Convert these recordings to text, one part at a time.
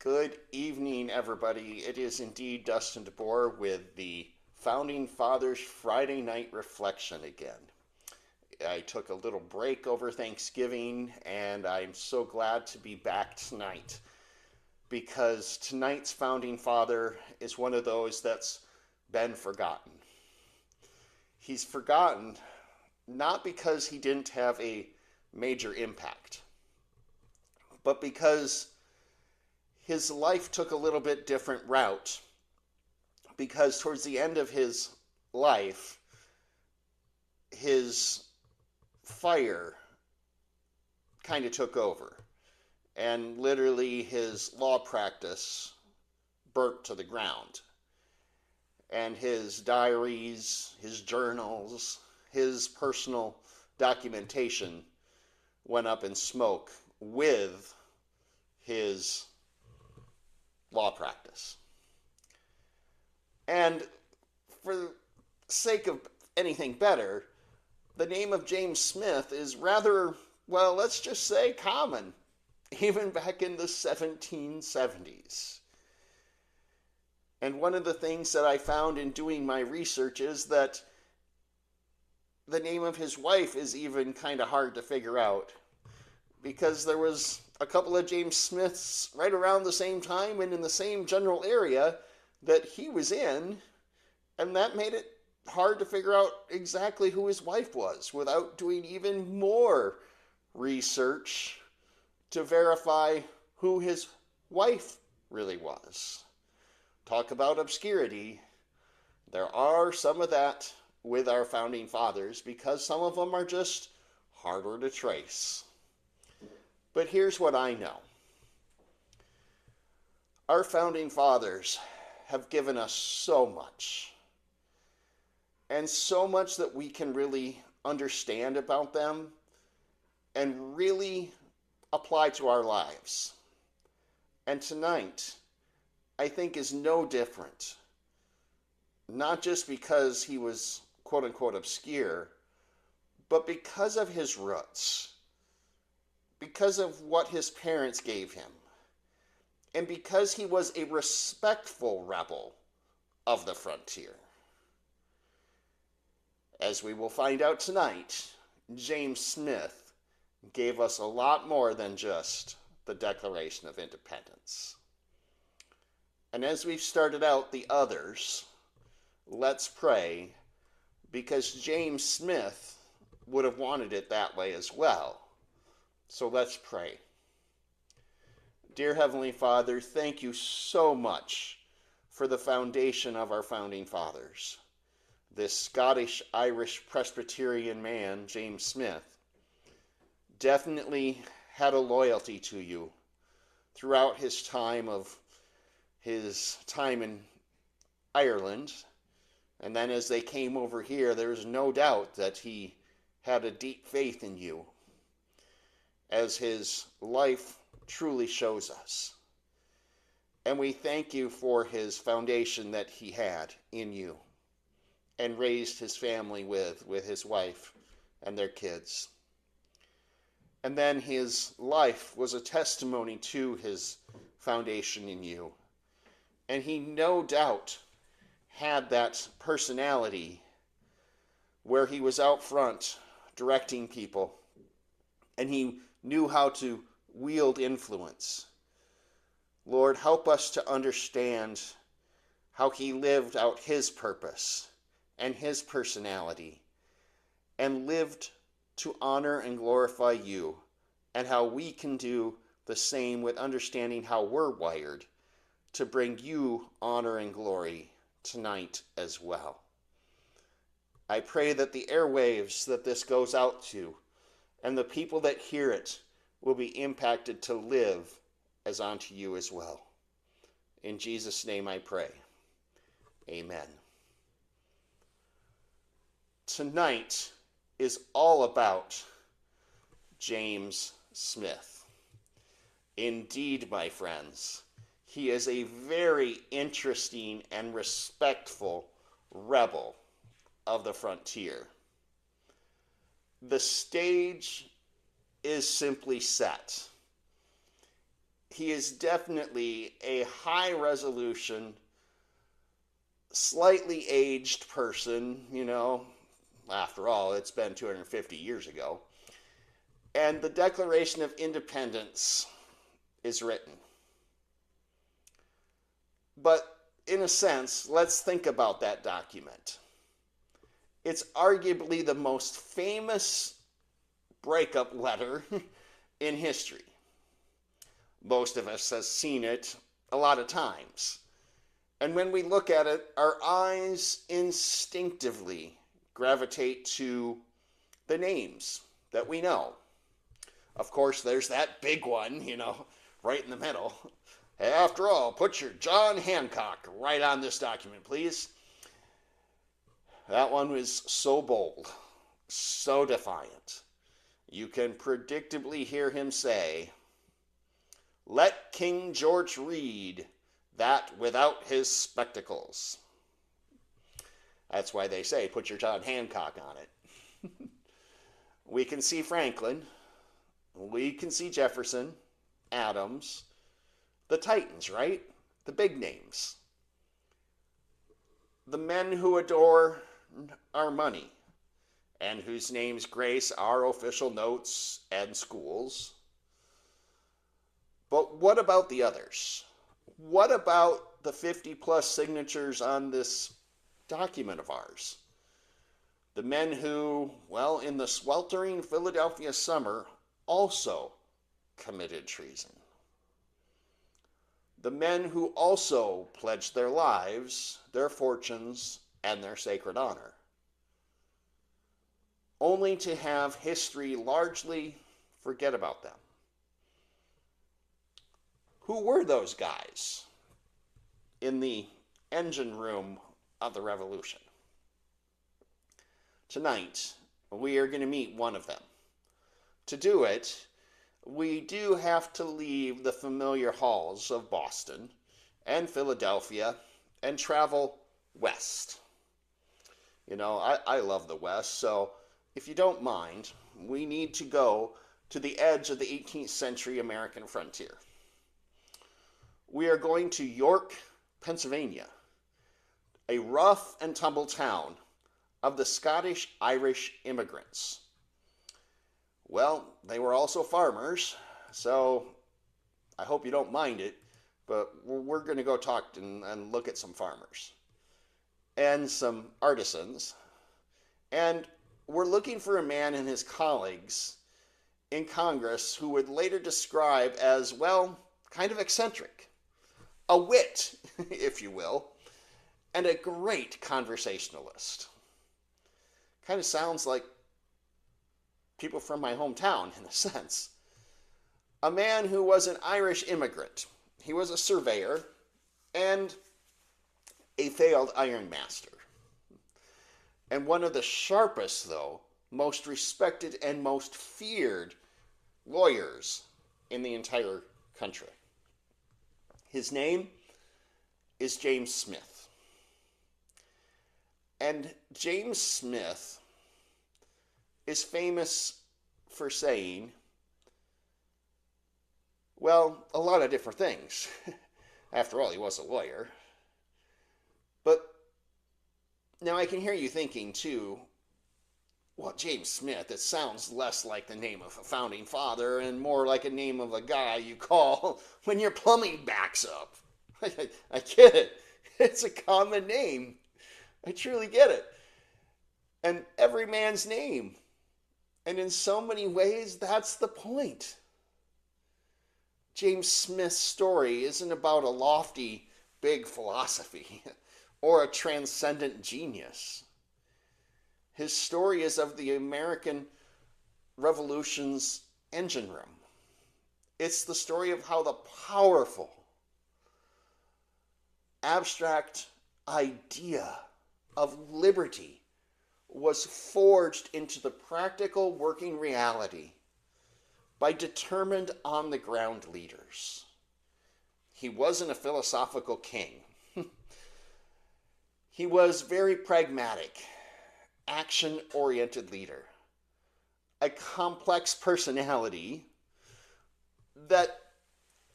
Good evening, everybody. It is indeed Dustin DeBoer with the Founding Fathers Friday Night Reflection again. I took a little break over Thanksgiving, and I'm so glad to be back tonight because tonight's Founding Father is one of those that's been forgotten. He's forgotten not because he didn't have a major impact, but because his life took a little bit different route, because towards the end of his life, his fire kind of took over, and literally his law practice burnt to the ground. And his diaries, his journals, his personal documentation went up in smoke with his law practice. And for the sake of anything better, the name of James Smith is rather, well, let's just say common, even back in the 1770s. And one of the things that I found in doing my research is that the name of his wife is even kind of hard to figure out, because there was a couple of James Smiths right around the same time and in the same general area that he was in, and that made it hard to figure out exactly who his wife was without doing even more research to verify who his wife really was. Talk about obscurity. There are some of that with our founding fathers because some of them are just harder to trace. But here's what I know. Our founding fathers have given us so much, and so much that we can really understand about them and really apply to our lives. And tonight, I think, is no different. Not just because he was quote-unquote obscure, but because of his roots. Because of what his parents gave him, and because he was a respectful rebel of the frontier. As we will find out tonight, James Smith gave us a lot more than just the Declaration of Independence. And as we've started out the others, let's pray, because James Smith would have wanted it that way as well. So let's pray. Dear Heavenly Father, thank you so much for the foundation of our founding fathers. This Scottish-Irish Presbyterian man, James Smith, definitely had a loyalty to you throughout his time in Ireland. And then as they came over here, there is no doubt that he had a deep faith in you, as his life truly shows us. And we thank you for his foundation that he had in you and raised his family with his wife and their kids. And then his life was a testimony to his foundation in you. And he no doubt had that personality where he was out front directing people, and he knew how to wield influence. Lord, help us to understand how he lived out his purpose and his personality and lived to honor and glorify you, and how we can do the same with understanding how we're wired to bring you honor and glory tonight as well. I pray that the airwaves that this goes out to and the people that hear it will be impacted to live as unto you as well. In Jesus' name I pray. Amen. Tonight is all about James Smith. Indeed, my friends, he is a very interesting and respectful rebel of the frontier. The stage is simply set. he is definitely a high resolution, slightly aged person, After all, it's been 250 years ago. And the Declaration of Independence is written. But in a sense, let's think about that document. It's arguably the most famous breakup letter in history. Most of us have seen it a lot of times. And when we look at it, our eyes instinctively gravitate to the names that we know. Of course, there's that big one, right in the middle. After all, put your John Hancock right on this document, please. That one was so bold, so defiant. You can predictably hear him say, "Let King George read that without his spectacles." That's why they say, put your John Hancock on it. We can see Franklin. We can see Jefferson, Adams, the Titans, right? The big names. The men who adore our money and whose names grace our official notes and schools. But what about the others? What about the 50 plus signatures on this document of ours? The men who, in the sweltering Philadelphia summer also committed treason. The men who also pledged their lives, their fortunes, and their sacred honor, only to have history largely forget about them. Who were those guys in the engine room of the revolution? Tonight, we are going to meet one of them. To do it, we do have to leave the familiar halls of Boston and Philadelphia and travel west. I love the West, so if you don't mind, we need to go to the edge of the 18th century American frontier. We are going to York, Pennsylvania, a rough and tumble town of the Scottish-Irish immigrants. They were also farmers, so I hope you don't mind it, but we're going to go talk and look at some farmers and some artisans. And we're looking for a man and his colleagues in Congress who would later describe as, kind of eccentric, a wit, if you will, and a great conversationalist. Kind of sounds like people from my hometown, in a sense. A man who was an Irish immigrant. He was a surveyor and a failed ironmaster. And one of the sharpest, though, most respected and most feared lawyers in the entire country. His name is James Smith. And James Smith is famous for saying, a lot of different things. After all, he was a lawyer. But now I can hear you thinking, too, James Smith, it sounds less like the name of a founding father and more like a name of a guy you call when your plumbing backs up. I get it. It's a common name. I truly get it. And every man's name. And in so many ways, that's the point. James Smith's story isn't about a lofty, big philosophy or a transcendent genius. His story is of the American Revolution's engine room. It's the story of how the powerful, abstract idea of liberty was forged into the practical working reality by determined on-the-ground leaders. He wasn't a philosophical king. He was very pragmatic, action-oriented leader. A complex personality that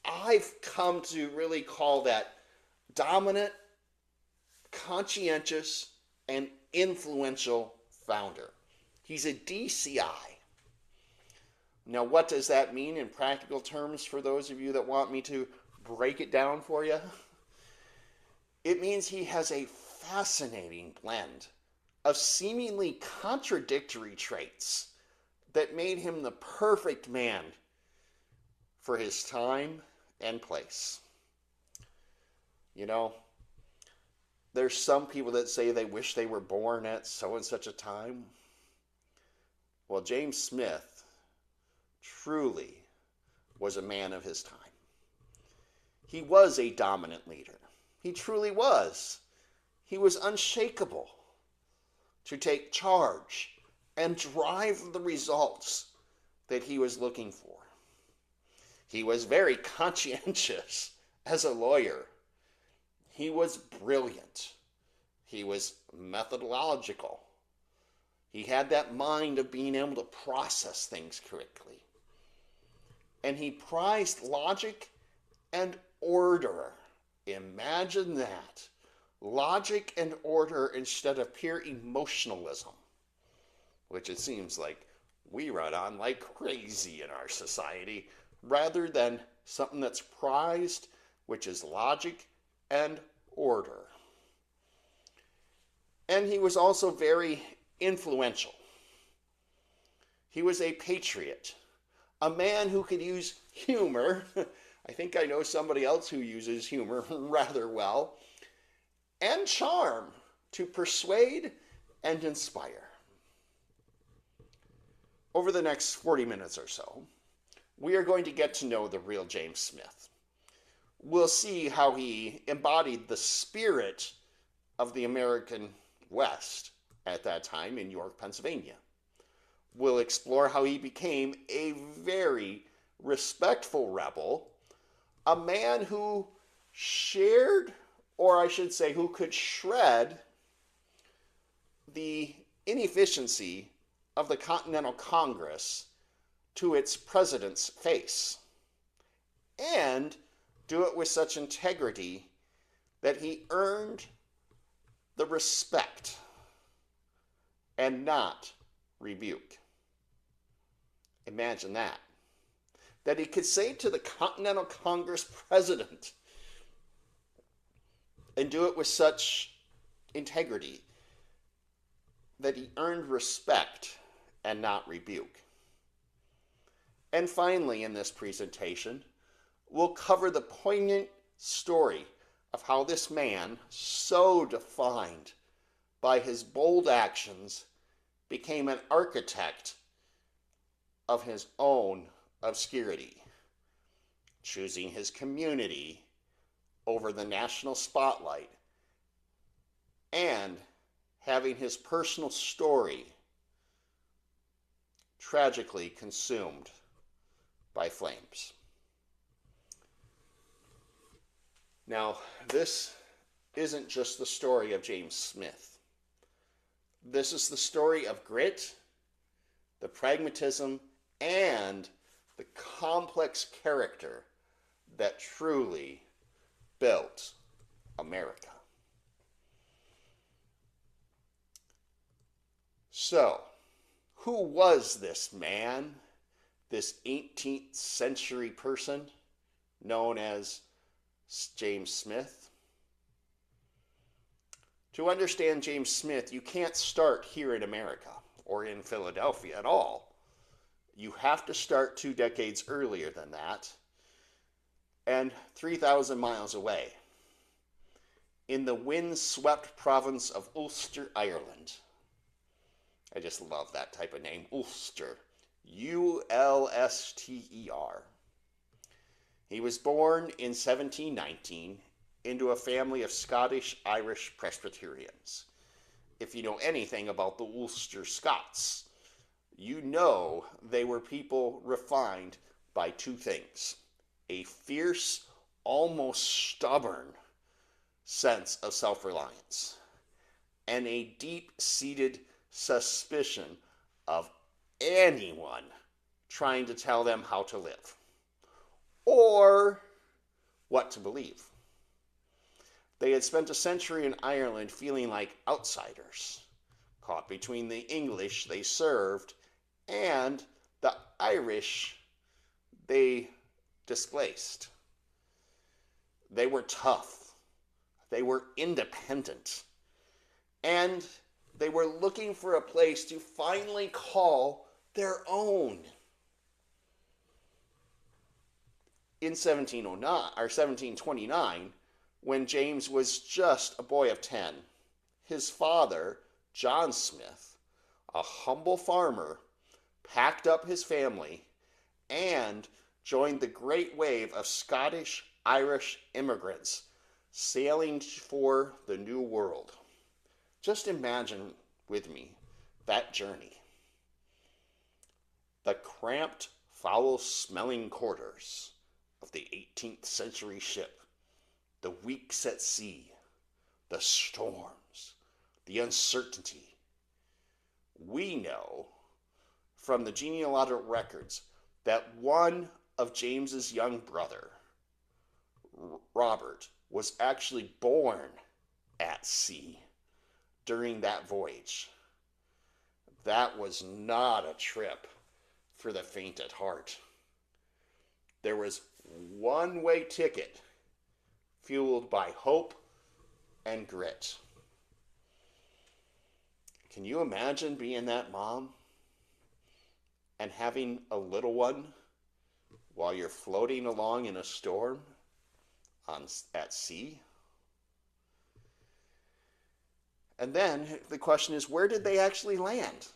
I I've come to really call that dominant, conscientious, and influential founder. He's a DCI. Now, what does that mean in practical terms for those of you that want me to break it down for you? It means he has a fascinating blend of seemingly contradictory traits that made him the perfect man for his time and place. You know, there's some people that say they wish they were born at so and such a time. Well, James Smith truly was a man of his time. He was a dominant leader. He truly was. He was unshakable to take charge and drive the results that he was looking for. He was very conscientious as a lawyer. He was brilliant. He was methodological. He had that mind of being able to process things quickly. And he prized logic and order. Imagine that. Logic and order instead of pure emotionalism, which it seems like we run on like crazy in our society, rather than something that's prized, which is logic and order. And he was also very influential. He was a patriot, a man who could use humor. I think I know somebody else who uses humor rather well, and charm to persuade and inspire. Over the next 40 minutes or so, we are going to get to know the real James Smith. We'll see how he embodied the spirit of the American West at that time in York, Pennsylvania. We'll explore how he became a very respectful rebel, a man who shared, or I should say, who could shred the inefficiency of the Continental Congress to its president's face, and do it with such integrity that he earned the respect and not rebuke. Imagine that. That he could say to the Continental Congress president and do it with such integrity that he earned respect and not rebuke. And finally, in this presentation, we'll cover the poignant story of how this man, so defined by his bold actions, became an architect of his own obscurity, choosing his community over the national spotlight, and having his personal story tragically consumed by flames. Now, this isn't just the story of James Smith. This is the story of grit, the pragmatism, and the complex character that truly built America. So, who was this man, this 18th century person known as James Smith? To understand James Smith, you can't start here in America or in Philadelphia at all. You have to start 2 decades earlier than that, and 3,000 miles away, in the wind-swept province of Ulster, Ireland. I just love that type of name, Ulster. U-L-S-T-E-R. He was born in 1719 into a family of Scottish-Irish Presbyterians. If you know anything about the Ulster Scots, you know they were people refined by 2 things: a fierce, almost stubborn sense of self-reliance, and a deep-seated suspicion of anyone trying to tell them how to live, or what to believe. They had spent a century in Ireland feeling like outsiders, caught between the English they served and the Irish they displaced. They were tough. They were independent. And they were looking for a place to finally call their own. In 1729, when James was just a boy of 10, his father, John Smith, a humble farmer, packed up his family and joined the great wave of Scottish-Irish immigrants sailing for the New World. Just imagine with me that journey. The cramped, foul-smelling quarters of the 18th century ship, the weeks at sea, the storms, the uncertainty. We know from the genealogical records that one of James's young brother, Robert, was actually born at sea during that voyage. That was not a trip for the faint at heart. There was one-way ticket fueled by hope and grit. Can you imagine being that mom and having a little one while you're floating along in a storm at sea? And then the question is, where did they actually land?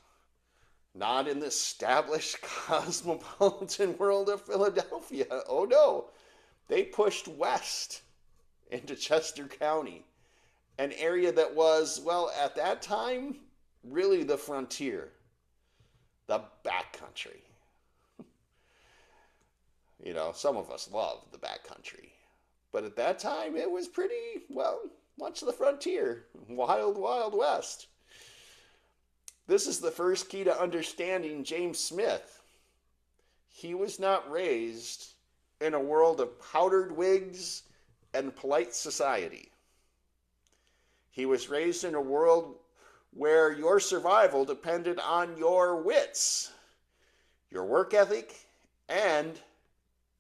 Not in the established cosmopolitan world of Philadelphia. Oh no, they pushed west into Chester County, an area that was, well, at that time, really the frontier, the backcountry. You know, some of us love the backcountry, but at that time it was pretty, well, much the frontier, wild, wild west. This is the first key to understanding James Smith. He was not raised in a world of powdered wigs and polite society. He was raised in a world where your survival depended on your wits, your work ethic, and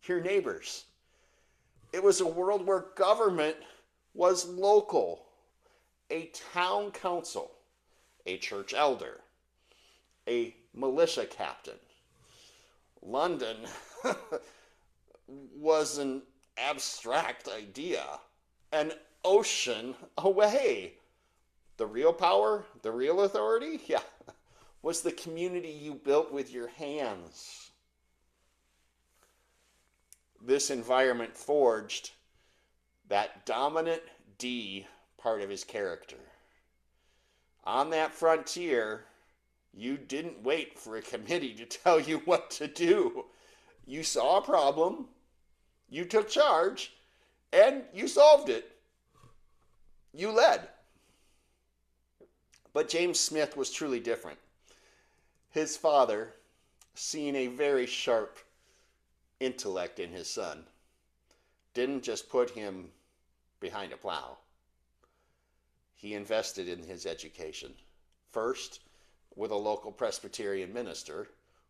your neighbors. It was a world where government was local, a town council, a church elder, a militia captain. London was an abstract idea, an ocean away. The real power, the real authority, was the community you built with your hands. This environment forged that dominant D part of his character. On that frontier, you didn't wait for a committee to tell you what to do. You saw a problem, you took charge, and you solved it. You led. But James Smith was truly different. His father, seeing a very sharp intellect in his son, didn't just put him behind a plow. He invested in his education. First, with a local Presbyterian minister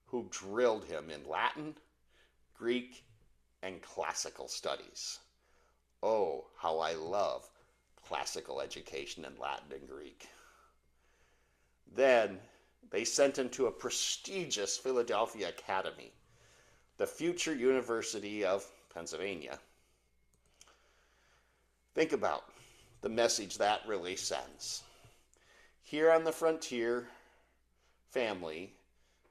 who drilled him in Latin, Greek, and classical studies. Oh, how I love classical education in Latin and Greek. Then they sent him to a prestigious Philadelphia academy, the future University of Pennsylvania. Think about the message that really sends. Here on the frontier, family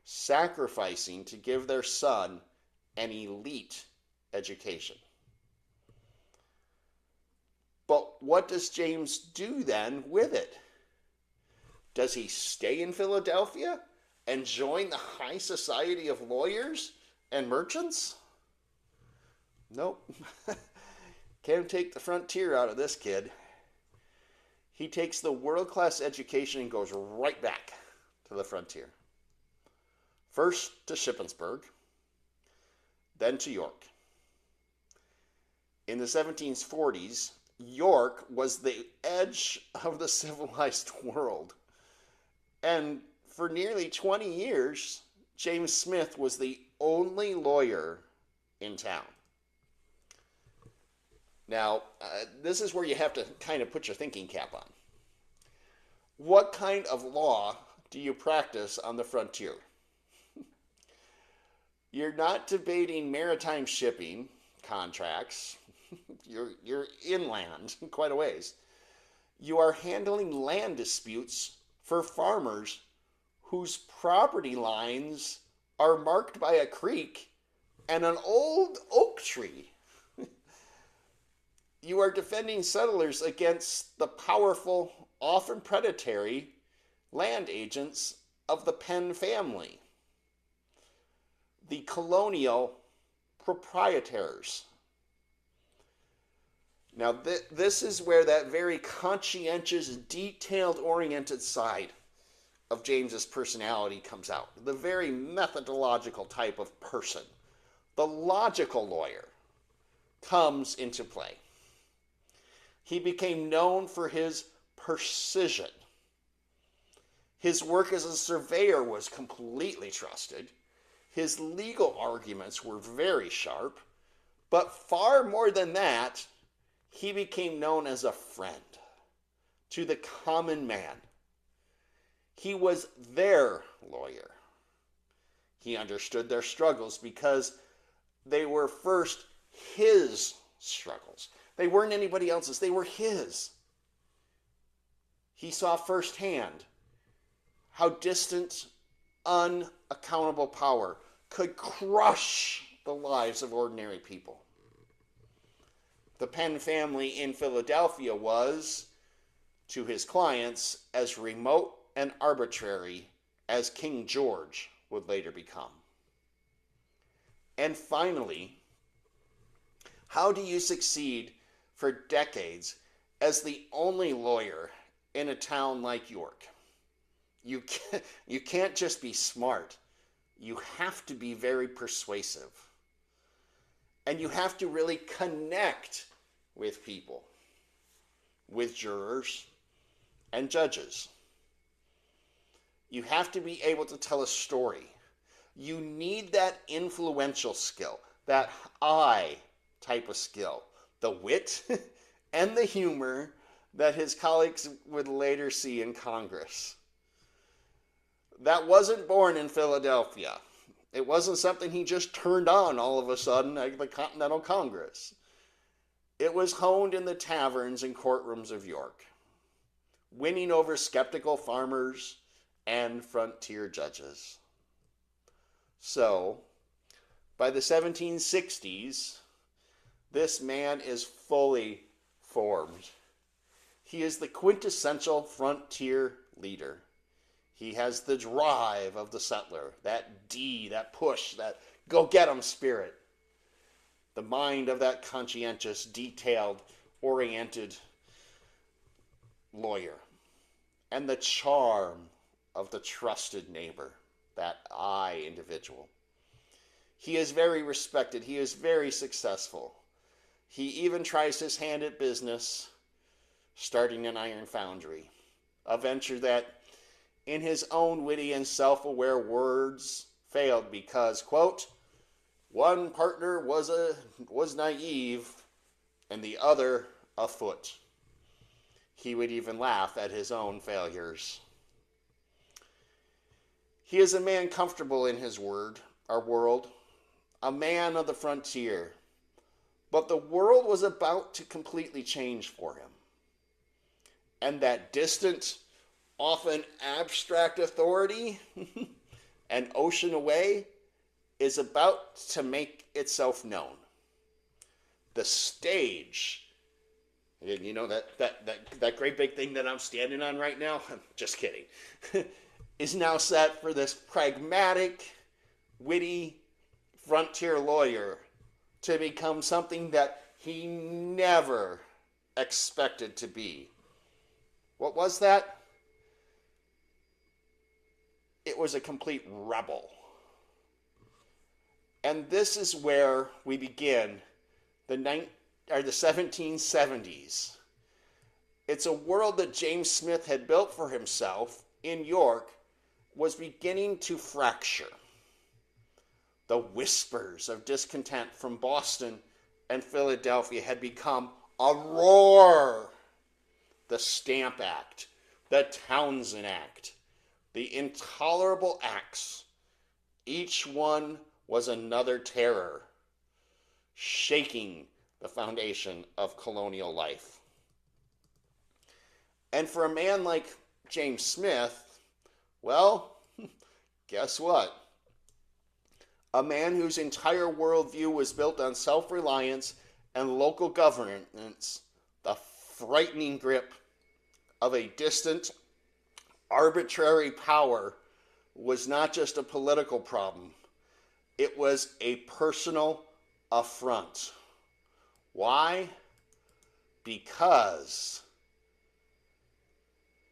sacrificing to give their son an elite education. But what does James do then with it? Does he stay in Philadelphia and join the high society of lawyers and merchants? Nope. Can't take the frontier out of this kid. He takes the world-class education and goes right back to the frontier. First to Shippensburg, then to York. In the 1740s, York was the edge of the civilized world. And for nearly 20 years, James Smith was the only lawyer in town. Now, this is where you have to kind of put your thinking cap on. What kind of law do you practice on the frontier? You're not debating maritime shipping contracts. You're inland quite a ways. You are handling land disputes for farmers whose property lines are marked by a creek and an old oak tree. You are defending settlers against the powerful, often predatory, land agents of the Penn family, the colonial proprietors. Now, this is where that very conscientious, detailed-oriented side of James's personality comes out. The very methodological type of person, the logical lawyer, comes into play. He became known for his precision. His work as a surveyor was completely trusted. His legal arguments were very sharp. But far more than that, he became known as a friend to the common man. He was their lawyer. He understood their struggles because they were first his struggles. They weren't anybody else's. They were his. He saw firsthand how distant, unaccountable power could crush the lives of ordinary people. The Penn family in Philadelphia was, to his clients, as remote and arbitrary as King George would later become. And finally, how do you succeed for decades as the only lawyer in a town like York? You can't just be smart. You have to be very persuasive. And you have to really connect with people, with jurors and judges. You have to be able to tell a story. You need that influential skill, that I type of skill, the wit and the humor that his colleagues would later see in Congress. That wasn't born in Philadelphia. It wasn't something he just turned on all of a sudden at the Continental Congress. It was honed in the taverns and courtrooms of York, winning over skeptical farmers and frontier judges. So, by the 1760s, this man is fully formed. He is the quintessential frontier leader. He has the drive of the settler, that D, that push, that go-get-em spirit. The mind of that conscientious, detailed, oriented lawyer. And the charm of the trusted neighbor, that I individual. He is very respected. He is very successful. He even tries his hand at business, starting an iron foundry, a venture that, in his own witty and self-aware words, failed because, quote, one partner was naive and the other afoot. He would even laugh at his own failures. He is a man comfortable in his world, a man of the frontier. But the world was about to completely change for him. And that distant, often abstract authority, an ocean away, is about to make itself known. The stage, you know that great big thing that I'm standing on right now? I'm just kidding. Is now set for this pragmatic, witty frontier lawyer to become something that he never expected to be. What was that? It was a complete rebel. And this is where we begin the the 1770s. It's a world that James Smith had built for himself in York was beginning to fracture. The whispers of discontent from Boston and Philadelphia had become a roar. The Stamp Act, the Townsend Act, the intolerable acts, each one was another terror, shaking the foundation of colonial life. And for a man like James Smith, well, guess what? A man whose entire worldview was built on self-reliance and local governance, the frightening grip of a distant, arbitrary power was not just a political problem. It was a personal affront. Why? Because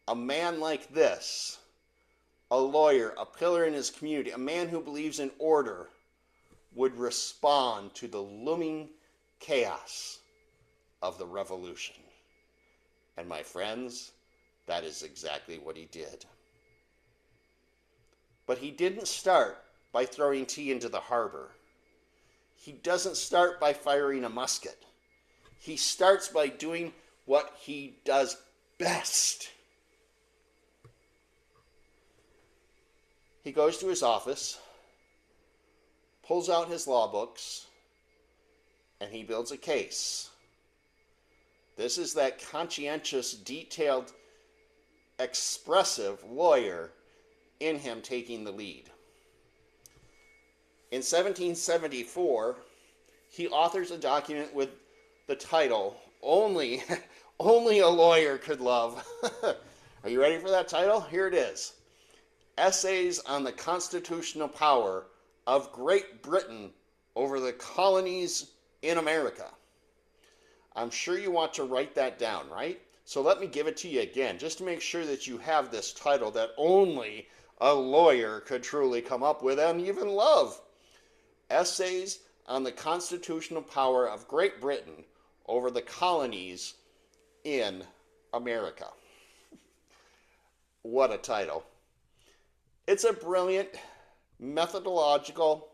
a man like this, a lawyer, a pillar in his community, a man who believes in order, would respond to the looming chaos of the revolution. And my friends, that is exactly what he did. But he didn't start by throwing tea into the harbor. He doesn't start by firing a musket. He starts by doing what he does best. He goes to his office, pulls out his law books, and he builds a case. This is that conscientious, detailed, expressive lawyer in him taking the lead. In 1774, he authors a document with the title, Only a Lawyer Could Love. Are you ready for that title? Here it is. Essays on the Constitutional Power of Great Britain over the Colonies in America. I'm sure you want to write that down, right? So let me give it to you again, just to make sure that you have this title that only a lawyer could truly come up with and even love. Essays on the Constitutional Power of Great Britain over the Colonies in America. What a title. It's a brilliant, methodological,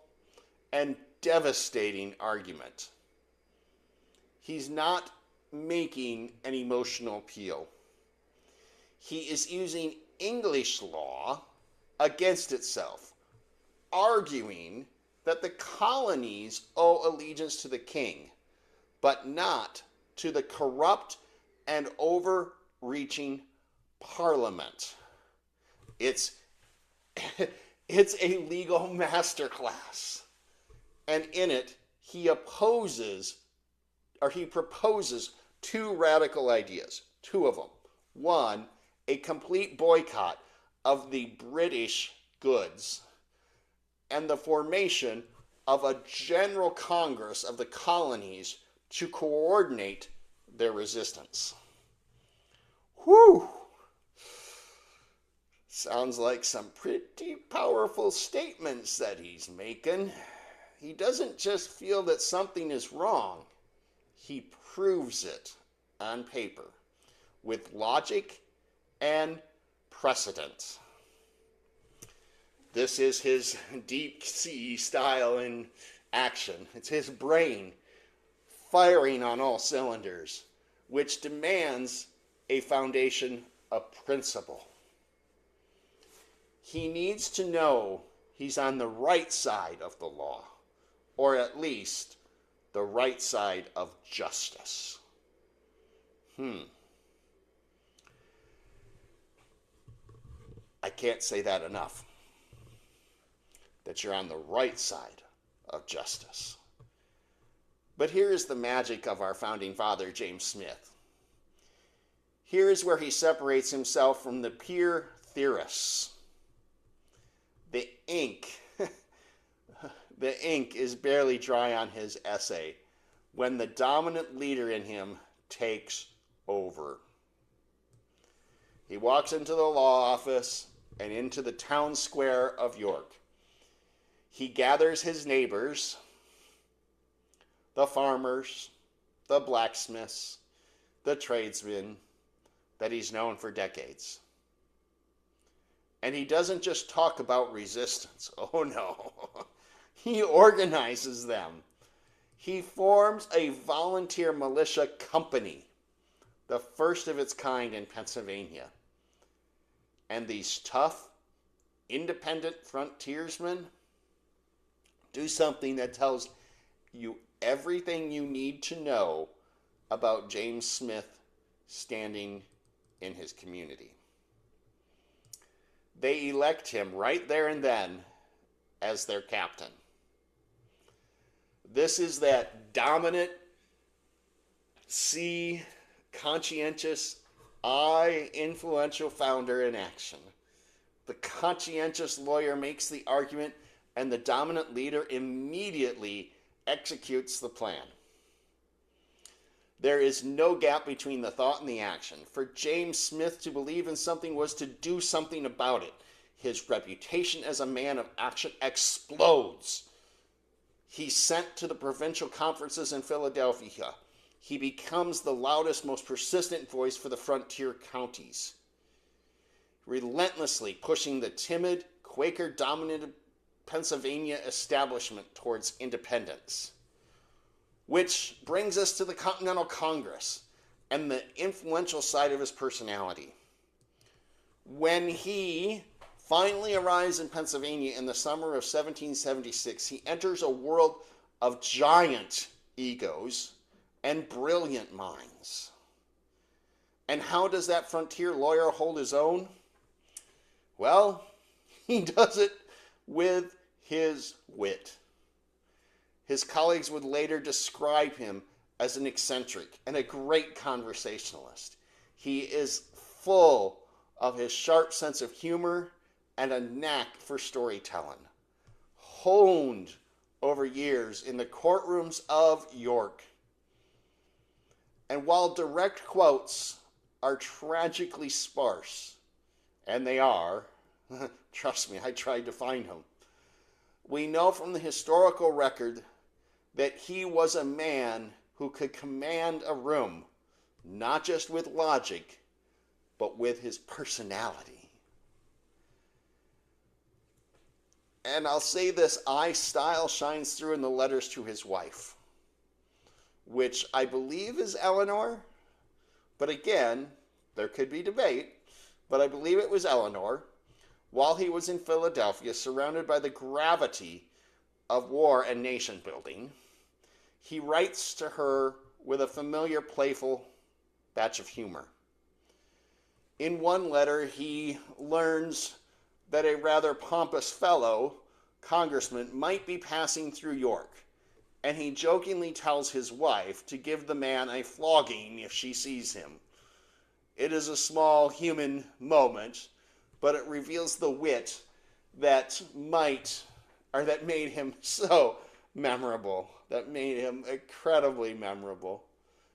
and devastating argument. He's not making an emotional appeal. He is using English law against itself, arguing that the colonies owe allegiance to the king, but not to the corrupt and overreaching parliament. It's a legal masterclass. And in it, he proposes two radical ideas, two of them. One, a complete boycott of the British goods and the formation of a general Congress of the colonies to coordinate their resistance. Whew! Sounds like some pretty powerful statements that he's making. He doesn't just feel that something is wrong. He proves it on paper with logic and precedent. This is his deep sea style in action. It's his brain firing on all cylinders, which demands a foundation of principle. He needs to know he's on the right side of the law, or at least the right side of justice. I can't say that enough. That you're on the right side of justice. But here is the magic of our founding father, James Smith. Here is where he separates himself from the pure theorists. The ink is barely dry on his essay when the dominant leader in him takes over. He walks into the law office and into the town square of York. He gathers his neighbors, the farmers, the blacksmiths, the tradesmen that he's known for decades. And he doesn't just talk about resistance. Oh no. He organizes them. He forms a volunteer militia company, the first of its kind in Pennsylvania. And these tough, independent frontiersmen do something that tells you everything you need to know about James Smith standing in his community. They elect him right there and then as their captain. This is that dominant C, conscientious I, influential founder in action. The conscientious lawyer makes the argument, and the dominant leader immediately executes the plan. There is no gap between the thought and the action. For James Smith to believe in something was to do something about it. His reputation as a man of action explodes. He's sent to the provincial conferences in Philadelphia. He becomes the loudest, most persistent voice for the frontier counties, relentlessly pushing the timid, Quaker-dominated Pennsylvania establishment towards independence. Which brings us to the Continental Congress and the influential side of his personality. When he finally arrives in Pennsylvania in the summer of 1776, he enters a world of giant egos and brilliant minds. And how does that frontier lawyer hold his own? Well, he does it with his wit. His colleagues would later describe him as an eccentric and a great conversationalist. He is full of his sharp sense of humor and a knack for storytelling, honed over years in the courtrooms of York. And while direct quotes are tragically sparse, and they are, trust me, I tried to find them, we know from the historical record that he was a man who could command a room, not just with logic, but with his personality. And I'll say this, style shines through in the letters to his wife, which I believe is Eleanor, but again, there could be debate, but I believe it was Eleanor, while he was in Philadelphia, surrounded by the gravity of war and nation building. He writes to her with a familiar, playful batch of humor. In one letter, he learns that a rather pompous fellow congressman might be passing through York, and he jokingly tells his wife to give the man a flogging if she sees him. It is a small human moment, but it reveals the wit that made him so memorable, that made him incredibly memorable.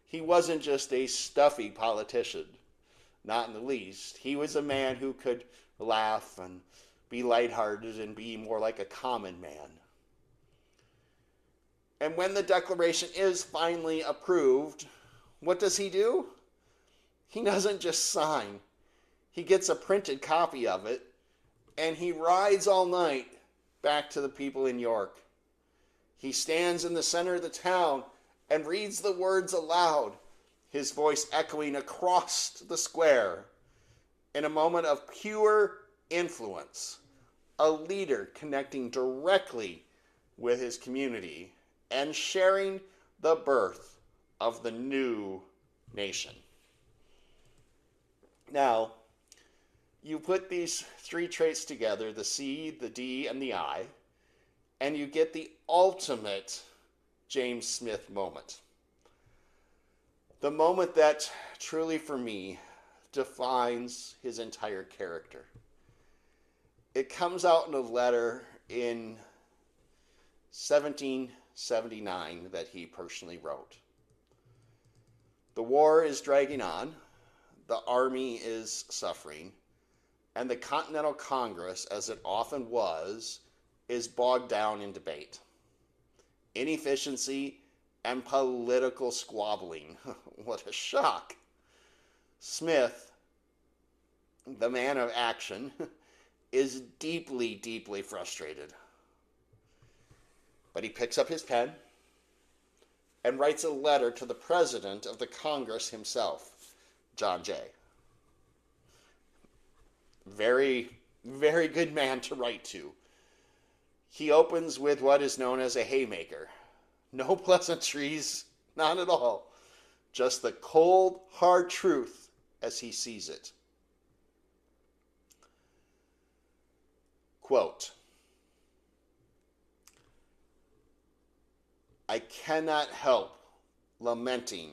He wasn't just a stuffy politician, not in the least. He was a man who could laugh and be lighthearted and be more like a common man. And when the Declaration is finally approved, what does he do? He doesn't just sign. He gets a printed copy of it, and he rides all night back to the people in York. He stands in the center of the town and reads the words aloud, his voice echoing across the square. In a moment of pure influence, a leader connecting directly with his community and sharing the birth of the new nation. Now, you put these three traits together, the C, the D, and the I, and you get the ultimate James Smith moment. The moment that truly, for me, defines his entire character. It comes out in a letter in 1779 that he personally wrote. The war is dragging on, the army is suffering, and the Continental Congress, as it often was, is bogged down in debate, inefficiency, and political squabbling. What a shock. Smith, the man of action, is deeply, deeply frustrated. But he picks up his pen and writes a letter to the president of the Congress himself, John Jay. Very, very good man to write to. He opens with what is known as a haymaker. No pleasantries, not at all. Just the cold, hard truth as he sees it. Quote, I cannot help lamenting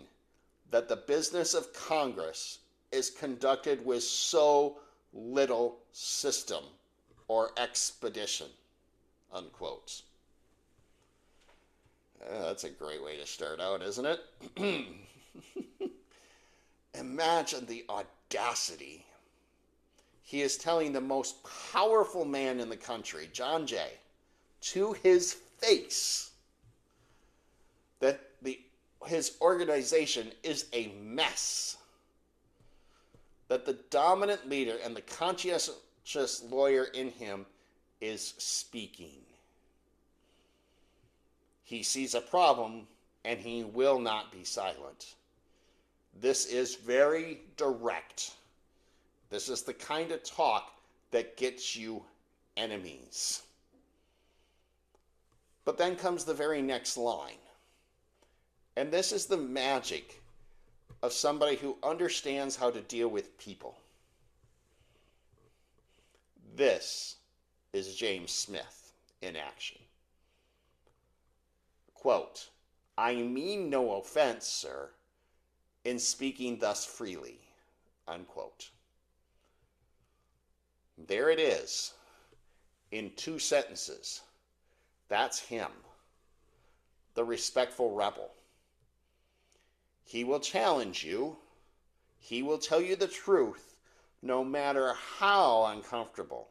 that the business of Congress is conducted with so little system or expedition, unquote. That's a great way to start out, isn't it? Imagine the audacity. He is telling the most powerful man in the country, John Jay, to his face that his organization is a mess. That the dominant leader and the conscientious lawyer in him is speaking. He sees a problem and he will not be silent. This is very direct. This is the kind of talk that gets you enemies. But then comes the very next line. And this is the magic of somebody who understands how to deal with people. This is James Smith in action. Quote, I mean no offense, sir, in speaking thus freely, unquote. There it is, in 2 sentences. That's him, the respectful rebel. He will challenge you. He will tell you the truth, no matter how uncomfortable.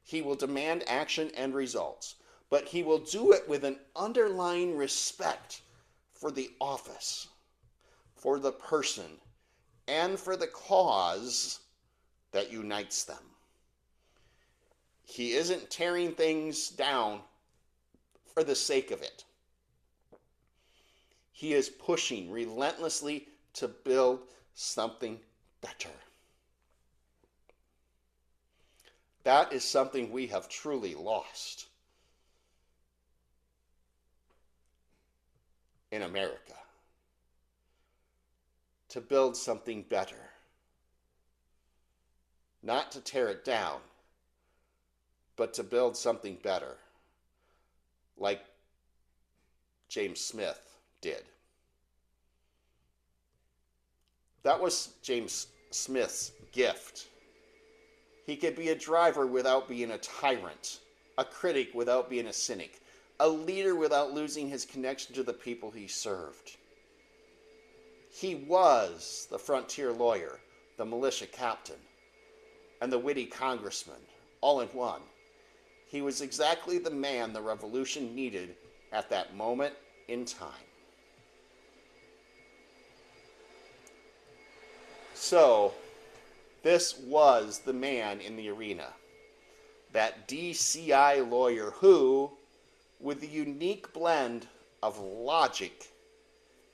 He will demand action and results, but he will do it with an underlying respect for the office, for the person, and for the cause that unites them. He isn't tearing things down for the sake of it. He is pushing relentlessly to build something better. That is something we have truly lost in America. To build something better. Not to tear it down, but to build something better, like James Smith did. That was James Smith's gift. He could be a driver without being a tyrant, a critic without being a cynic, a leader without losing his connection to the people he served. He was the frontier lawyer, the militia captain, and the witty congressman, all in one. He was exactly the man the revolution needed at that moment in time. So, this was the man in the arena, that DCI lawyer who, with the unique blend of logic,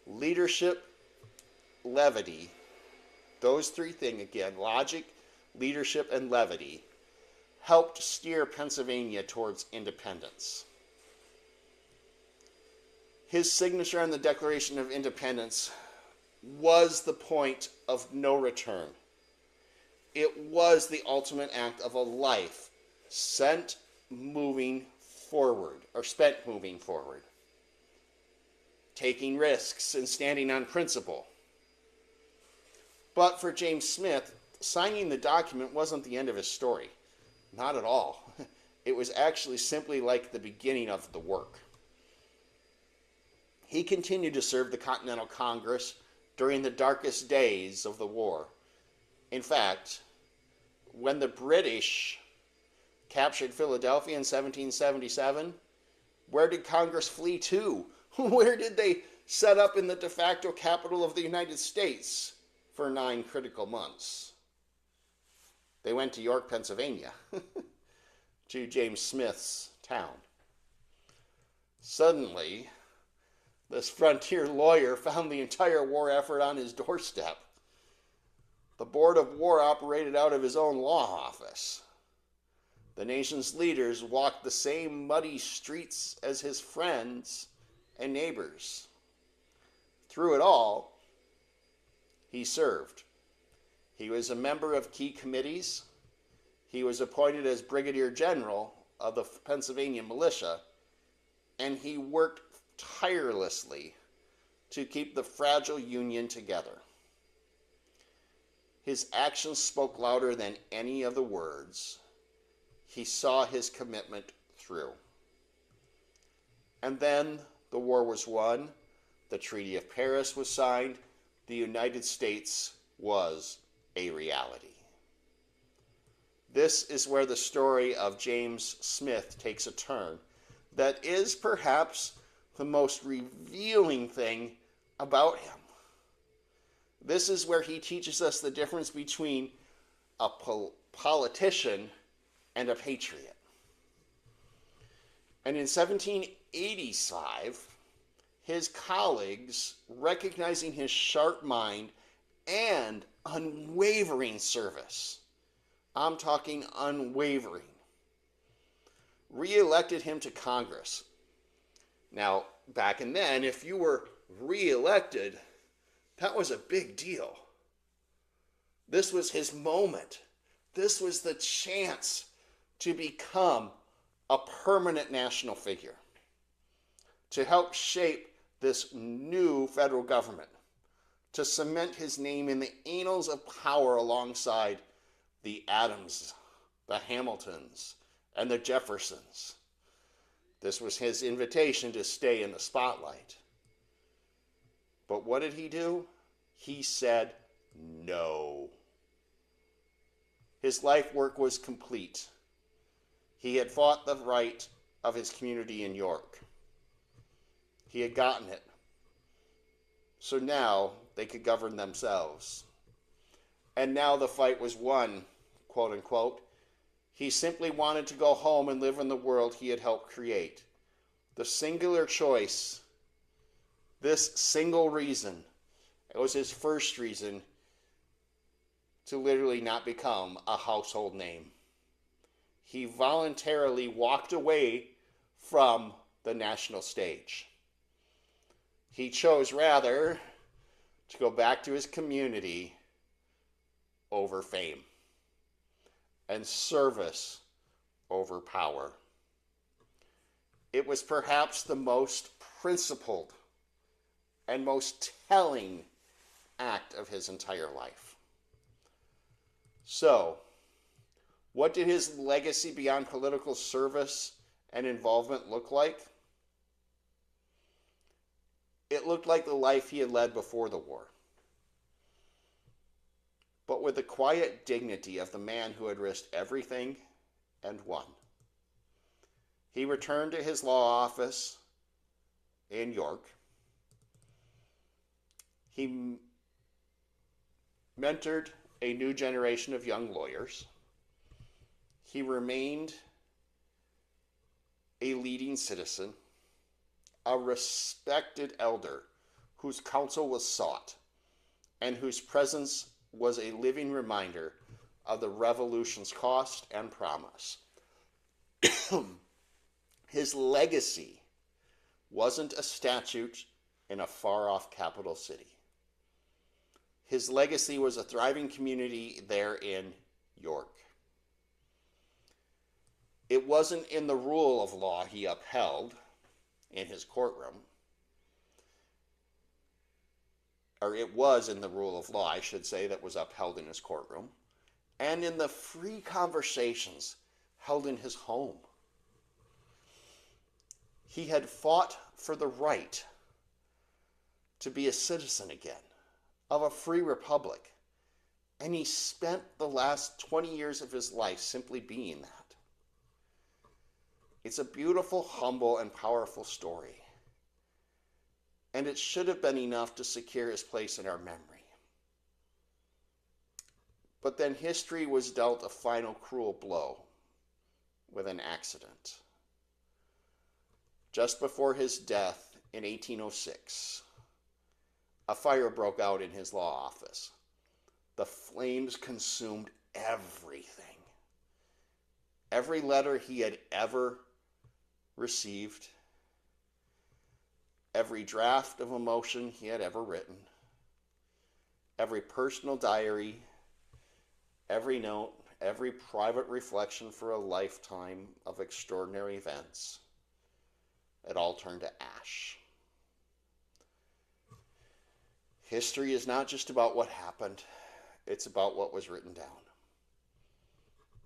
leadership, levity, those 3 things again, logic, leadership, and levity, helped steer Pennsylvania towards independence. His signature on the Declaration of Independence was the point of no return. It was the ultimate act of a life spent moving forward, taking risks and standing on principle. But for James Smith, signing the document wasn't the end of his story. Not at all. It was actually simply like the beginning of the work. He continued to serve the Continental Congress during the darkest days of the war. In fact, when the British captured Philadelphia in 1777, where did Congress flee to? Where did they set up in the de facto capital of the United States for 9 critical months? They went to York, Pennsylvania, to James Smith's town. Suddenly, this frontier lawyer found the entire war effort on his doorstep. The Board of War operated out of his own law office. The nation's leaders walked the same muddy streets as his friends and neighbors. Through it all, he served. He was a member of key committees. He was appointed as Brigadier General of the Pennsylvania militia, and he worked tirelessly to keep the fragile Union together. His actions spoke louder than any of the words. He saw his commitment through. And then the war was won, the Treaty of Paris was signed, the United States was a reality. This is where the story of James Smith takes a turn that is perhaps the most revealing thing about him. This is where he teaches us the difference between a politician and a patriot. And in 1785, his colleagues, recognizing his sharp mind and unwavering service, I'm talking unwavering, re-elected him to Congress. Now, back in then, if you were re-elected, that was a big deal. This was his moment. This was the chance to become a permanent national figure, to help shape this new federal government, to cement his name in the annals of power alongside the Adams, the Hamiltons, and the Jeffersons. This was his invitation to stay in the spotlight. But what did he do? He said no. His life work was complete. He had fought the right of his community in York. He had gotten it. So now they could govern themselves. And now the fight was won, quote unquote. He simply wanted to go home and live in the world he had helped create. The singular choice, this single reason, it was his first reason to literally not become a household name. He voluntarily walked away from the national stage. He chose rather to go back to his community over fame and service over power. It was perhaps the most principled and most telling act of his entire life. So, what did his legacy beyond political service and involvement look like? It looked like the life he had led before the war, but with the quiet dignity of the man who had risked everything and won. He returned to his law office in York. He mentored a new generation of young lawyers. He remained a leading citizen, a respected elder whose counsel was sought and whose presence was a living reminder of the revolution's cost and promise. His legacy wasn't a statute in a far-off capital city. His legacy was a thriving community there in York. It wasn't in the rule of law he upheld in his courtroom, or it was in the rule of law, I should say, that was upheld in his courtroom, and in the free conversations held in his home. He had fought for the right to be a citizen again of a free republic, and he spent the last 20 years of his life simply being that. It's a beautiful, humble, and powerful story. and it should have been enough to secure his place in our memory. But then history was dealt a final cruel blow with an accident. Just before his death in 1806, a fire broke out in his law office. The flames consumed everything. Every letter he had ever received, every draft of a motion he had ever written, every personal diary, every note, every private reflection for a lifetime of extraordinary events, it all turned to ash. History is not just about what happened, it's about what was written down.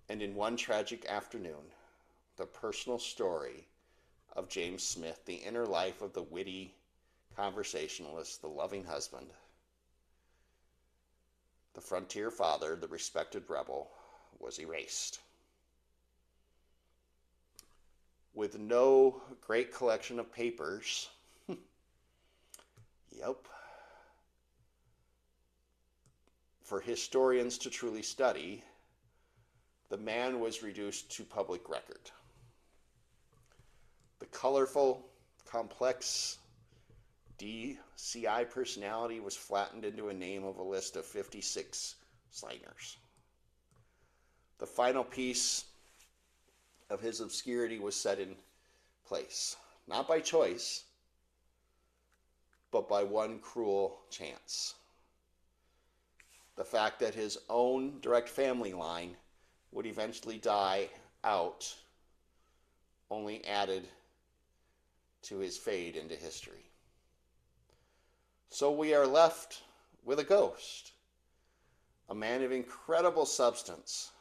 And in one tragic afternoon, the personal story of James Smith, the inner life of the witty conversationalist, the loving husband, the frontier father, the respected rebel, was erased. With no great collection of papers, for historians to truly study, the man was reduced to public record. The colorful, complex DCI personality was flattened into a name of a list of 56 signers. The final piece of his obscurity was set in place, not by choice, but by one cruel chance. The fact that his own direct family line would eventually die out only added to his fade into history. So we are left with a ghost, a man of incredible substance,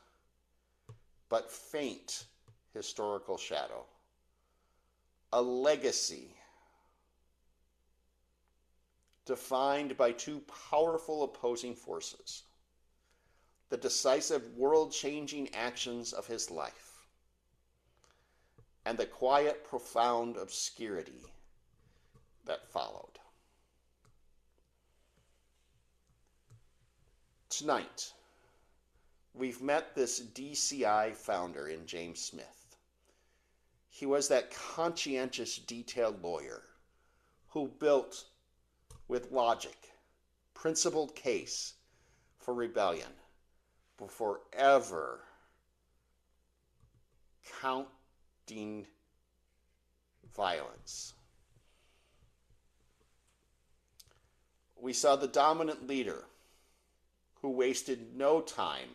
but faint historical shadow, a legacy defined by two powerful opposing forces, the decisive world-changing actions of his life, and the quiet, profound obscurity that followed. Tonight, we've met this DCI founder in James Smith. He was that conscientious, detailed lawyer who built with logic, principled case for rebellion before ever counting violence. We saw the dominant leader who wasted no time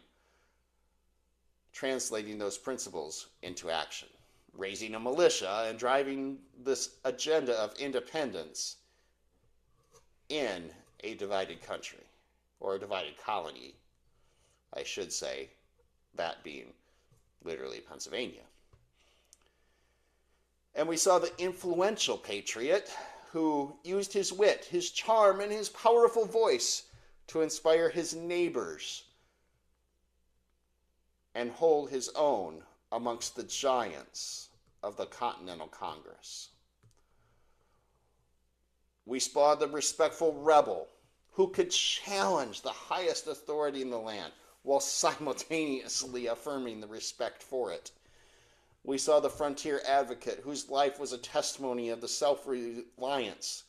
translating those principles into action, raising a militia and driving this agenda of independence in a divided country, or a divided colony, I should say, that being literally Pennsylvania. And we saw the influential patriot who used his wit, his charm, and his powerful voice to inspire his neighbors and hold his own amongst the giants of the Continental Congress. We saw the respectful rebel who could challenge the highest authority in the land while simultaneously affirming the respect for it. We saw the frontier advocate whose life was a testimony of the self-reliance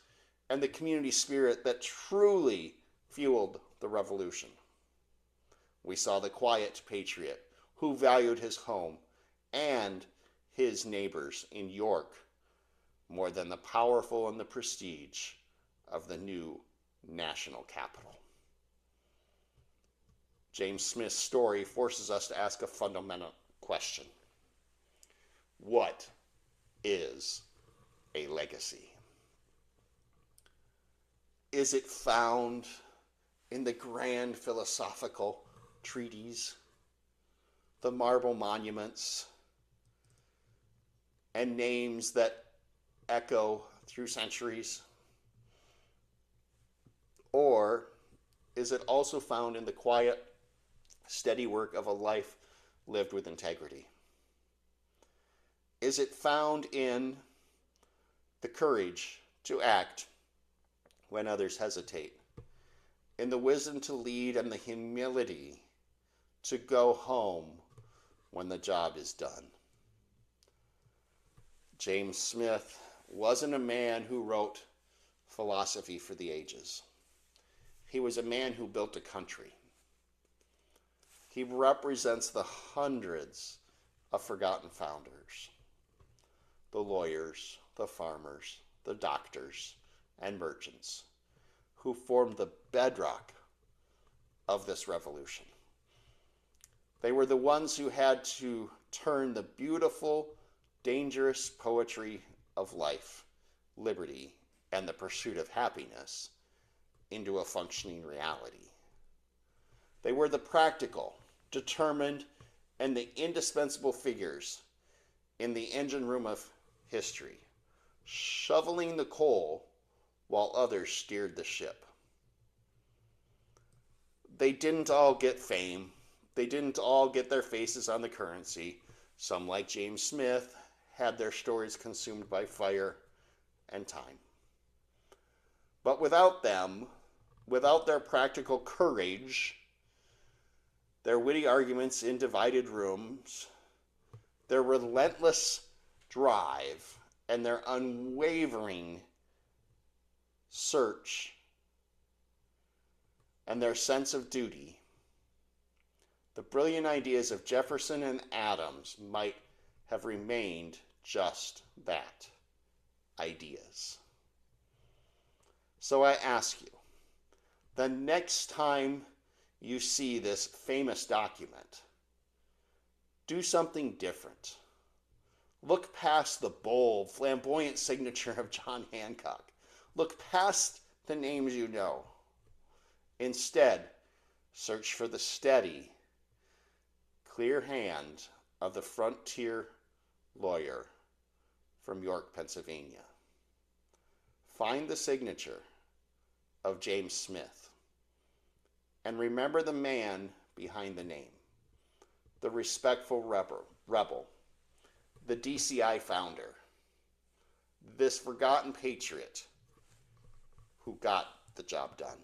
and the community spirit that truly fueled the revolution. We saw the quiet patriot who valued his home and his neighbors in York more than the powerful and the prestige of the new national capital. James Smith's story forces us to ask a fundamental question. What is a legacy? Is it found in the grand philosophical treaties, the marble monuments, and names that echo through centuries? Or is it also found in the quiet, steady work of a life lived with integrity? Is it found in the courage to act when others hesitate, in the wisdom to lead and the humility to go home when the job is done. James Smith wasn't a man who wrote philosophy for the ages. He was a man who built a country. He represents the hundreds of forgotten founders, the lawyers, the farmers, the doctors, and merchants who formed the bedrock of this revolution. They were the ones who had to turn the beautiful, dangerous poetry of life, liberty, and the pursuit of happiness into a functioning reality. They were the practical, determined, and the indispensable figures in the engine room of history, shoveling the coal while others steered the ship. They didn't all get fame. They didn't all get their faces on the currency. Some, like James Smith, had their stories consumed by fire and time. But without them, without their practical courage, their witty arguments in divided rooms, their relentless drive, and their unwavering search, and their sense of duty, the brilliant ideas of Jefferson and Adams might have remained just that, ideas. So I ask you, the next time you see this famous document, do something different. Look past the bold, flamboyant signature of John Hancock. Look past the names you know. Instead, search for the steady, clear hand of the frontier lawyer from York, Pennsylvania. Find the signature of James Smith. And remember the man behind the name, the respectful rebel, the DCI founder, this forgotten patriot who got the job done.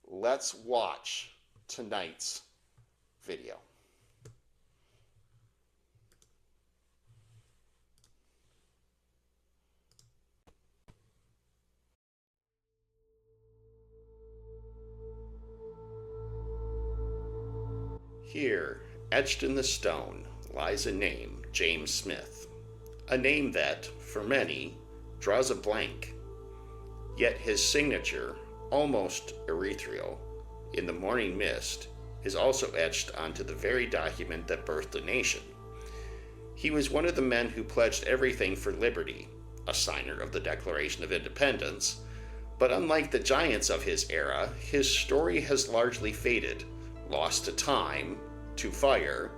Let's watch tonight's video. Here, etched in the stone, lies a name, James Smith. A name that, for many, draws a blank. Yet his signature, almost ethereal, in the morning mist, is also etched onto the very document that birthed a nation. He was one of the men who pledged everything for liberty, a signer of the Declaration of Independence, but unlike the giants of his era, his story has largely faded, lost to time, to fire,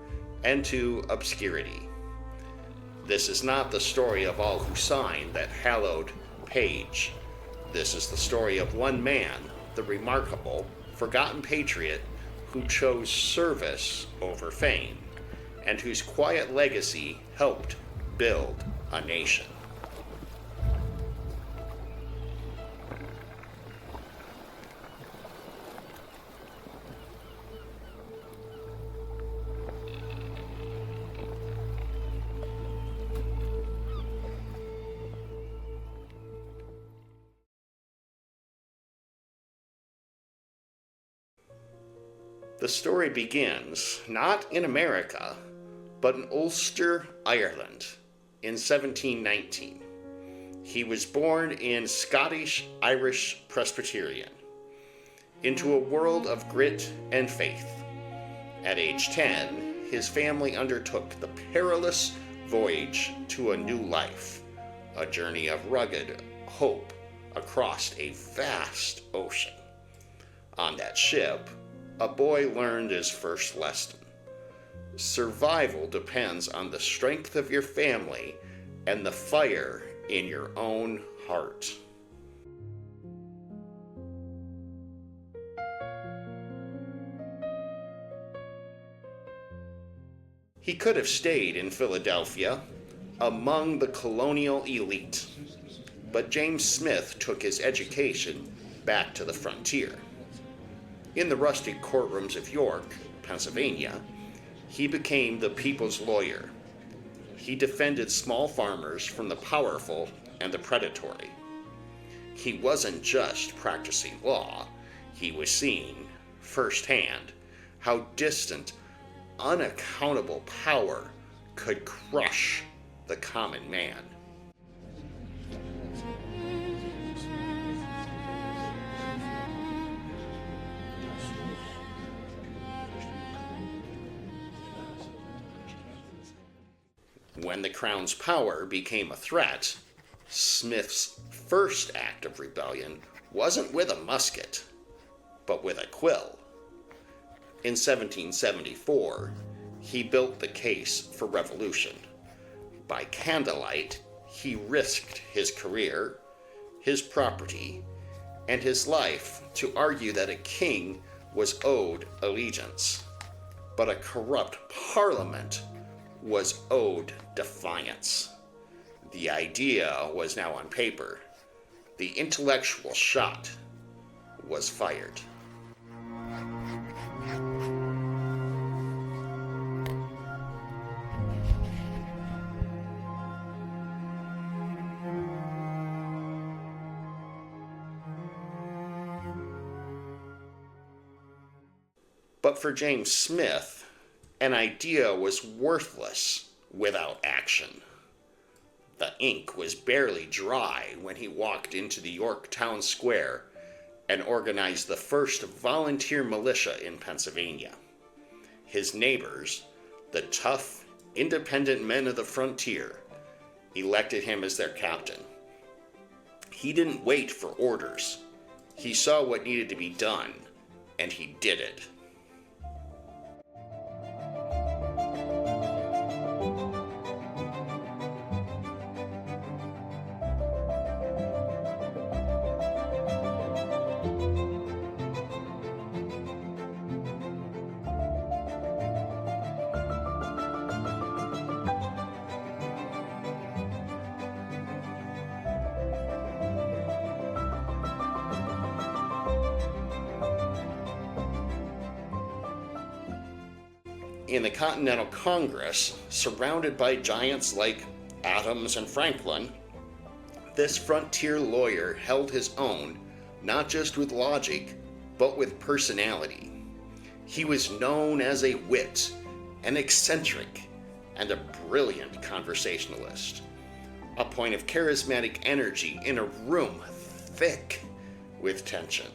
and to obscurity. This is not the story of all who signed that hallowed page. This is the story of one man, the remarkable, forgotten patriot who chose service over fame, and whose quiet legacy helped build a nation. The story begins not in America, but in Ulster, Ireland, in 1719. He was born in Scottish-Irish Presbyterian, into a world of grit and faith. At age 10, his family undertook the perilous voyage to a new life, a journey of rugged hope across a vast ocean. On that ship, a boy learned his first lesson. Survival depends on the strength of your family and the fire in your own heart. He could have stayed in Philadelphia among the colonial elite, but James Smith took his education back to the frontier. In the rustic courtrooms of York, Pennsylvania, he became the people's lawyer. He defended small farmers from the powerful and the predatory. He wasn't just practicing law, he was seeing firsthand how distant, unaccountable power could crush the common man. When the crown's power became a threat, Smith's first act of rebellion wasn't with a musket, but with a quill. In 1774, he built the case for revolution. By candlelight, he risked his career, his property, and his life to argue that a king was owed allegiance, but a corrupt parliament was owed defiance. The idea was now on paper. The intellectual shot was fired. But for James Smith, an idea was worthless without action. The ink was barely dry when he walked into the York Town Square and organized the first volunteer militia in Pennsylvania. His neighbors, the tough, independent men of the frontier, elected him as their captain. He didn't wait for orders. He saw what needed to be done, and he did it. In the Continental Congress, surrounded by giants like Adams and Franklin, this frontier lawyer held his own, not just with logic, but with personality. He was known as a wit, an eccentric, and a brilliant conversationalist, a point of charismatic energy in a room thick with tension.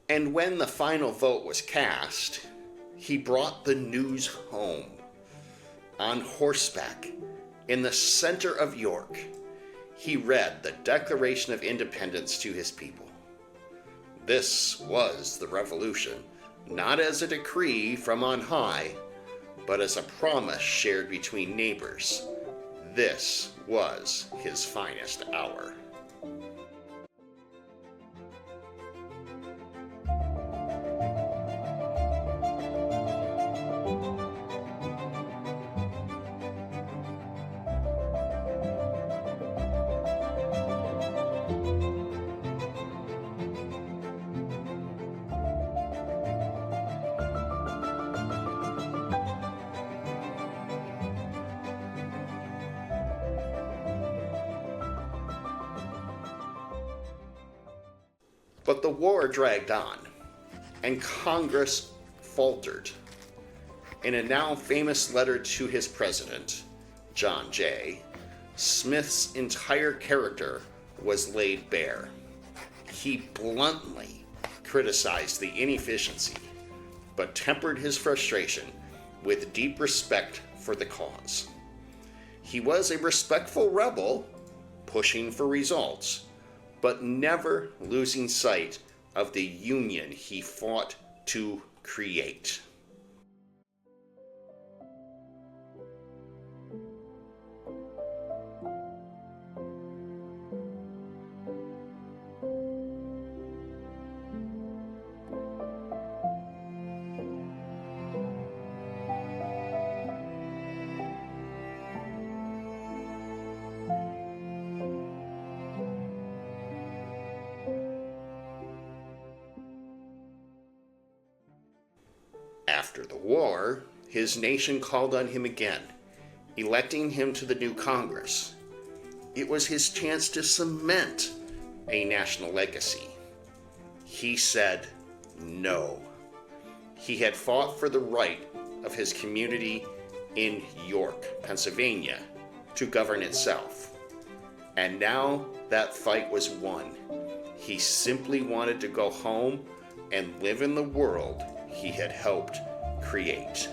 And when the final vote was cast, he brought the news home. On horseback, in the center of York, he read the Declaration of Independence to his people. This was the revolution, not as a decree from on high, but as a promise shared between neighbors. This was his finest hour. But the war dragged on, and Congress faltered. In a now famous letter to his president, John Jay, Smith's entire character was laid bare. He bluntly criticized the inefficiency, but tempered his frustration with deep respect for the cause. He was a respectful rebel, pushing for results, but never losing sight of the union he fought to create. After the war, his nation called on him again, electing him to the new Congress. It was his chance to cement a national legacy. He said no. He had fought for the right of his community in York, Pennsylvania, to govern itself. And now that fight was won. He simply wanted to go home and live in the world he had helped create.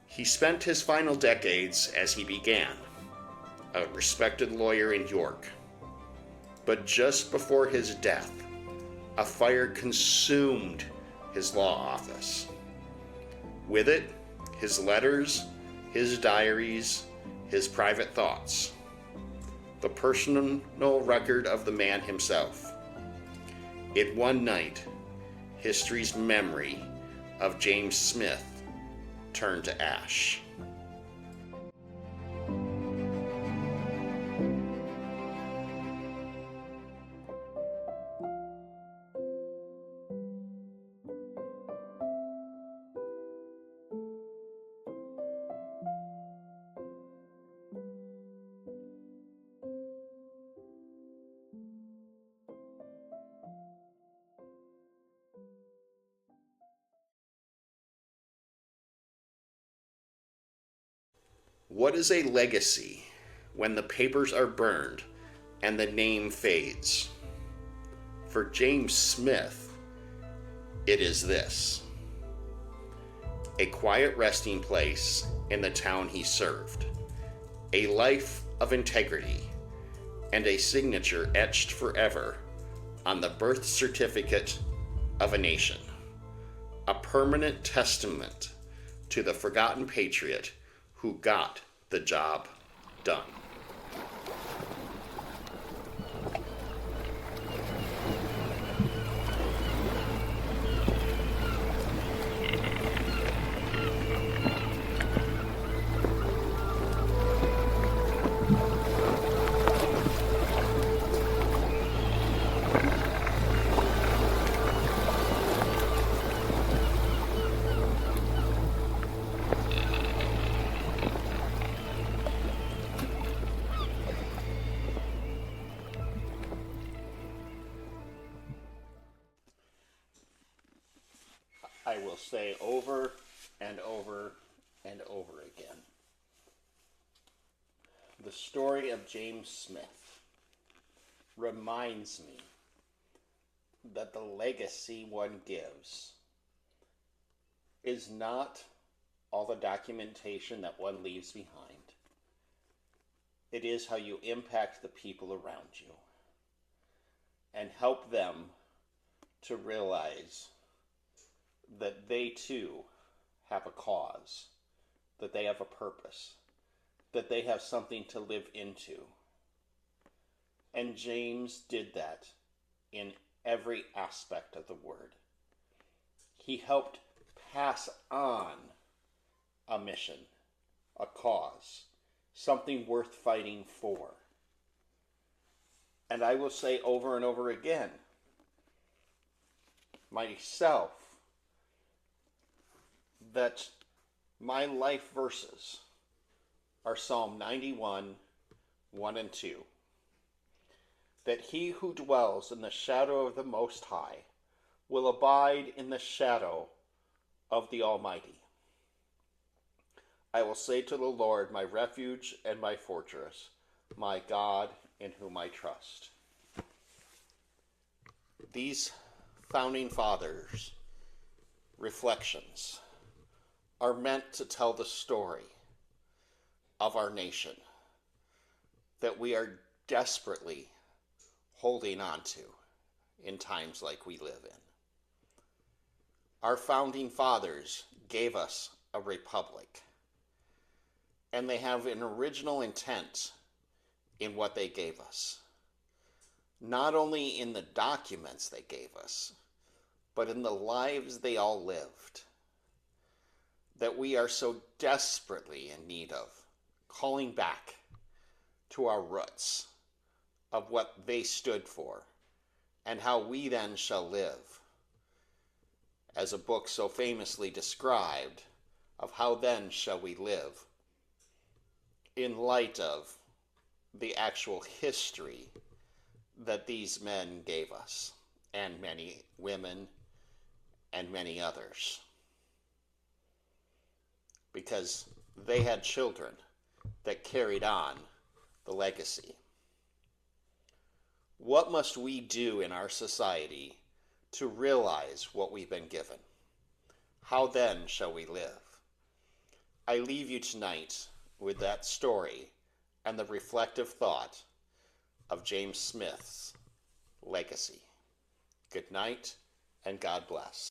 He spent his final decades as he began, a respected lawyer in York. But just before his death, a fire consumed his law office. With it, his letters, his diaries, his private thoughts, the personal record of the man himself. In one night, history's memory of James Smith turned to ash. What is a legacy when the papers are burned and the name fades? For James Smith, it is this: a quiet resting place in the town he served, a life of integrity, and a signature etched forever on the birth certificate of a nation, a permanent testament to the forgotten patriot who got the job done. I will say over and over and over again, the story of James Smith reminds me that the legacy one gives is not all the documentation that one leaves behind. It is how you impact the people around you and help them to realize that they too have a cause, that they have a purpose, that they have something to live into. And James did that in every aspect of the word. He helped pass on a mission, a cause, something worth fighting for. And I will say over and over again, myself, that my life verses are Psalm 91, 1 and 2. That he who dwells in the shadow of the Most High will abide in the shadow of the Almighty. I will say to the Lord, my refuge and my fortress, my God in whom I trust. These founding fathers' reflections are meant to tell the story of our nation that we are desperately holding on to in times like we live in. Our founding fathers gave us a republic, and they have an original intent in what they gave us. Not only in the documents they gave us, but in the lives they all lived, that we are so desperately in need of calling back to our roots of what they stood for and how we then shall live, as a book so famously described, of how then shall we live in light of the actual history that these men gave us, and many women and many others, because they had children that carried on the legacy. What must we do in our society to realize what we've been given? How then shall we live? I leave you tonight with that story and the reflective thought of James Smith's legacy. Good night, and God bless.